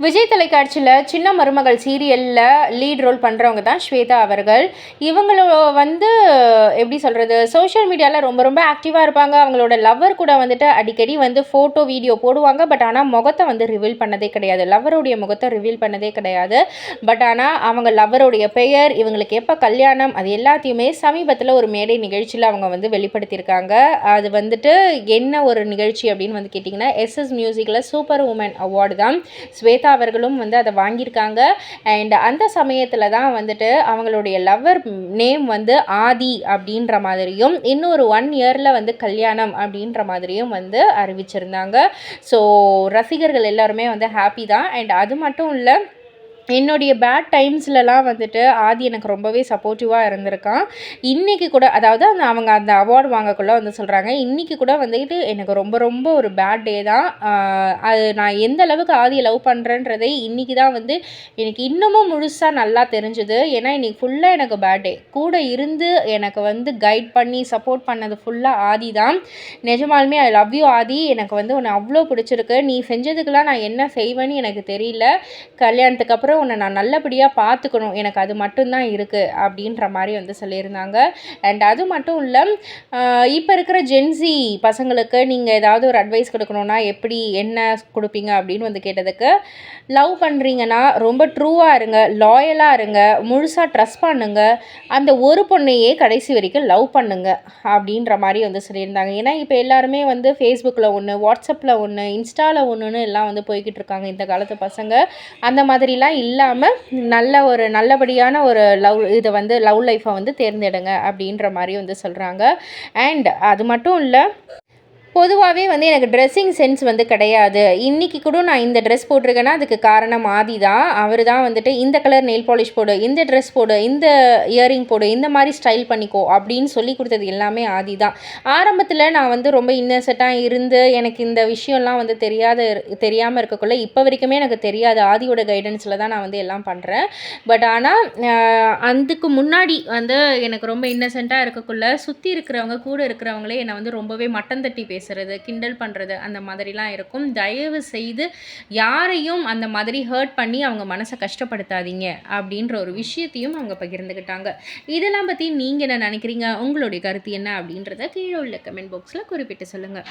விஜய் தொலைக்காட்சியில் சின்ன மருமகள் சீரியலில் லீட் ரோல் பண்ணுறவங்க தான் ஸ்வேதா அவர்கள். இவங்கள வந்து எப்படி சொல்கிறது, சோஷியல் மீடியாவில் ரொம்ப ரொம்ப ஆக்டிவாக இருப்பாங்க. அவங்களோட லவ்வர் கூட வந்துட்டு அடிக்கடி வந்து ஃபோட்டோ வீடியோ போடுவாங்க. பட் ஆனால் முகத்தை வந்து ரிவீல் பண்ணதே கிடையாது. லவ்வருடைய முகத்தை ரிவீல் பண்ணதே கிடையாது. பட் ஆனால் அவங்க லவ்வருடைய பெயர், இவங்களுக்கு எப்போ கல்யாணம், அது எல்லாத்தையுமே சமீபத்தில் ஒரு மேடை நிகழ்ச்சியில் அவங்க வந்து வெளிப்படுத்தியிருக்காங்க. அது வந்துட்டு என்ன ஒரு நிகழ்ச்சி அப்படின்னு வந்து கேட்டிங்கன்னா, எஸ்எஸ் மியூசிக்கில் சூப்பர் உமன் அவார்டு தான். ஸ்வேதா அவர்களும் வந்து அதை வாங்கியிருக்காங்க. அண்ட் அந்த சமயத்தில் தான் வந்துட்டு அவங்களுடைய லவ்வர் நேம் வந்து ஆதி அப்படின்ற மாதிரியும், இன்னொரு 1 இயரில் வந்து கல்யாணம் அப்படின்ற மாதிரியும் வந்து அறிவிச்சிருந்தாங்க. ஸோ ரசிகர்கள் எல்லாருமே வந்து ஹாப்பி தான். அண்ட் அது மட்டும் இல்லை, என்னுடைய பேட் டைம்ஸ்லலாம் வந்துட்டு ஆதி எனக்கு ரொம்பவே சப்போர்ட்டிவாக இருந்திருக்கான். இன்றைக்கி கூட, அதாவது அவங்க அந்த அவார்டு வாங்கக்குள்ளே வந்து சொல்கிறாங்க, இன்றைக்கி கூட வந்துட்டு எனக்கு ரொம்ப ரொம்ப ஒரு பேட் டே தான். அது நான் எந்த அளவுக்கு ஆதியை லவ் பண்ணுறேன்றதை இன்றைக்கி தான் வந்து எனக்கு இன்னமும் முழுசாக நல்லா தெரிஞ்சுது. ஏன்னா இன்றைக்கி ஃபுல்லாக எனக்கு பேட் டே. கூட இருந்து எனக்கு வந்து கைட் பண்ணி சப்போர்ட் பண்ணது ஃபுல்லாக ஆதி தான். நிஜமாலுமே ஐ லவ் யூ ஆதி. எனக்கு வந்து உன்னை அவ்வளோ பிடிச்சிருக்கு. நீ செஞ்சதுக்கெலாம் நான் என்ன செய்வேன்னு எனக்கு தெரியல. கல்யாணத்துக்கு அப்புறம் உன்னை நான் நல்லபடியாக பார்த்துக்கணும், எனக்கு அது மட்டும்தான் இருக்குது அப்படின்ற மாதிரி வந்து சொல்லியிருந்தாங்க. அண்ட் அது மட்டும் இல்லை, இப்போ இருக்கிற ஜென்சி பசங்களுக்கு நீங்கள் ஏதாவது ஒரு அட்வைஸ் கொடுக்கணுன்னா எப்படி என்ன கொடுப்பீங்க அப்படின்னு வந்து கேட்டதுக்கு, லவ் பண்ணுறீங்கன்னா ரொம்ப ட்ரூவாக இருங்க, லாயலாக இருங்க, முழுசாக ட்ரஸ்ட் பண்ணுங்க, அந்த ஒரு பொண்ணையே கடைசி வரைக்கும் லவ் பண்ணுங்க அப்படின்ற மாதிரி வந்து சொல்லியிருந்தாங்க. ஏன்னா இப்போ எல்லாருமே வந்து ஃபேஸ்புக்கில் ஒன்று, வாட்ஸ்அப்பில் ஒன்று, இன்ஸ்டாவில் ஒன்றுன்னு எல்லாம் வந்து போய்கிட்டு இருக்காங்க இந்த காலத்து பசங்க. அந்த மாதிரிலாம் இல்லாமல் நல்லபடியான ஒரு லவ் லைஃப்பை வந்து தேர்ந்தெடுங்க அப்படின்ற மாதிரி வந்து சொல்கிறாங்க. அண்ட் அது மட்டும் இல்லை, பொதுவாகவே வந்து எனக்கு ட்ரெஸ்ஸிங் சென்ஸ் வந்து கிடையாது. இன்றைக்கி கூட நான் இந்த ட்ரெஸ் போட்டிருக்கேன்னா அதுக்கு காரணம் ஆதி தான். அவர் தான் வந்துட்டு இந்த கலர் நெயில் பாலிஷ் போடு, இந்த ட்ரெஸ் போடு, இந்த இயரிங் போடு, இந்த மாதிரி ஸ்டைல் பண்ணிக்கோ அப்படின்னு சொல்லி கொடுத்தது எல்லாமே ஆதி தான். ஆரம்பத்தில் நான் வந்து ரொம்ப இன்னசென்ட்டாக இருந்து எனக்கு இந்த விஷயம்லாம் வந்து தெரியாமல் இருக்கக்குள்ள இப்போ வரைக்குமே எனக்கு தெரியாது. ஆதியோட கைடன்ஸில் தான் நான் வந்து எல்லாம் பண்ணுறேன். பட் ஆனால் அதுக்கு முன்னாடி வந்து எனக்கு ரொம்ப இன்னசென்ட்டாக இருக்கக்குள்ள சுற்றி இருக்கிறவங்க, கூட இருக்கிறவங்களே என்னை வந்து ரொம்பவே மட்டம் தட்டி பேசுறது, கிண்டல் பண்ணுறது, அந்த மாதிரிலாம் இருக்கும். தயவு செய்து யாரையும் அந்த மாதிரி ஹர்ட் பண்ணி அவங்க மனசை கஷ்டப்படுத்தாதீங்க அப்படின்ற ஒரு விஷயத்தையும் அவங்க பகிர்ந்துக்கிட்டாங்க. இதெல்லாம் பற்றி நீங்கள் என்ன நினைக்கிறீங்க? உங்களுடைய கருத்து என்ன அப்படின்றத கீழே உள்ள கமெண்ட் பாக்ஸில் குறிப்பிட்டு சொல்லுங்கள்.